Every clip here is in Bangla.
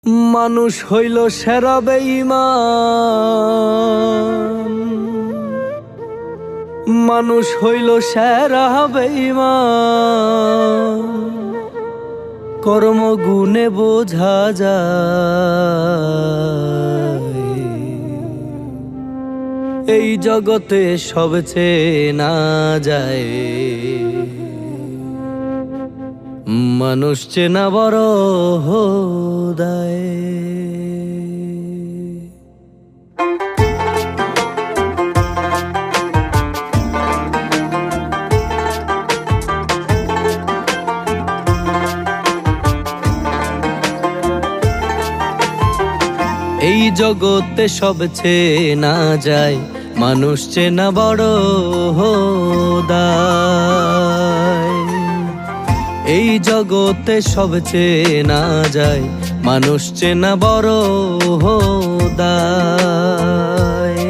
মানুষ হইল সেরা বেঈমান, মানুষ হইল সেরা বেঈমান। কর্ম গুণে বোঝা যায়, এই জগতে সব চেনা যায়। মানুষ চেনা বড় দায়। এই জগতে সব চেনা যায়, মানুষ চেনা বড় দায়। এই জগতে সব চেনা যায়, মানুষ চেনা বড় দায়।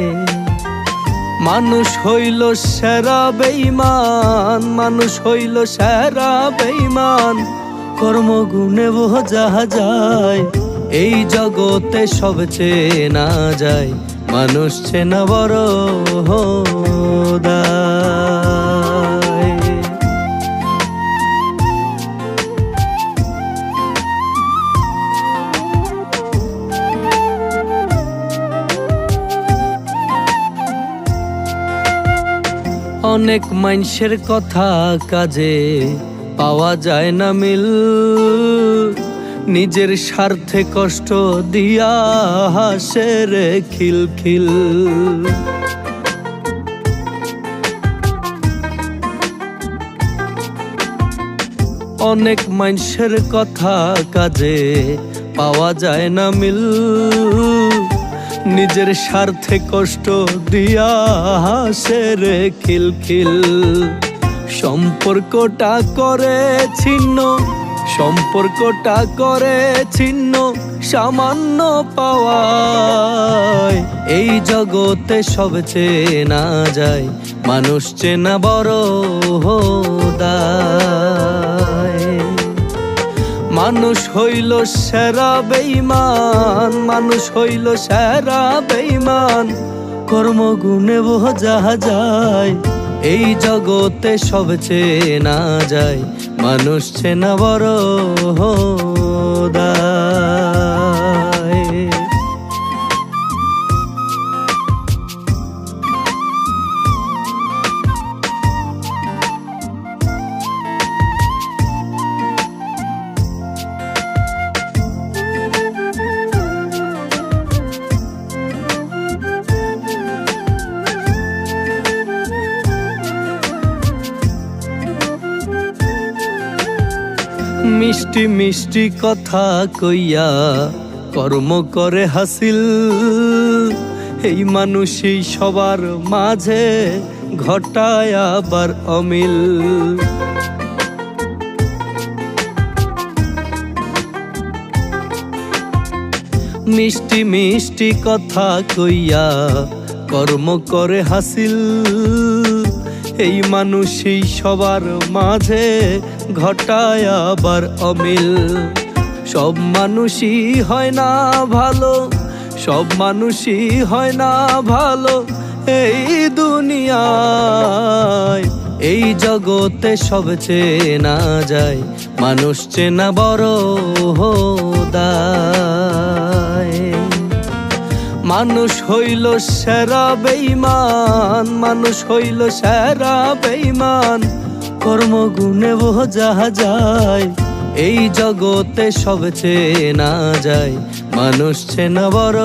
মানুষ হইল সেরা বেঈমান, মানুষ হইল সেরা বেঈমান। কর্মগুণে বোঝা যায়, এই জগতে সব চেনা যায়, মানুষ চেনা বড় দায়। অনেক মানুষের কথা কাজে পাওয়া যায় না মিল, নিজের স্বার্থে কষ্ট দিয়া হাসে রে খিলখিল। অনেক মানুষের কথা কাজে পাওয়া যায় না মিল, নিজের স্বার্থে কষ্ট দিয়া হাসে রে খিলখিল। সম্পর্কটা করে ছিন্ন, সম্পর্কটা করে ছিন্ন সামান্য পাওয়ায়। এই জগতে সব চেনা যায়, মানুষ চেনা বড় দায়। মানুষ হইল সেরা বেঈমান, মানুষ হইল সেরা বেঈমান। কর্মগুণে বোঝা যায়, এই জগতে সব চেনা যায়, মানুষ চেনা বড় দায়। মিষ্টি মিষ্টি কথা কইয়া কর্ম করে হাসিল, এই মানুষই সবার মাঝে ঘটায় আবার অমিল। মিষ্টি মিষ্টি কথা কইয়া কর্ম করে হাসিল, এই মানুষই সবার মাঝে ঘটায় আবার অমিল। সব মানুষই হয় না ভালো, সব মানুষই হয় না ভালো এই দুনিয়ায়। এই জগতে সব চেনা যায়, মানুষ চেনা বড় দায়। মানুষ হইল সেরা বেঈমান, মানুষ হইল সেরা বেঈমান। কর্মগুণে বোঝা যায়, এই জগতে সব চেনা যায়, মানুষ চেনা বড়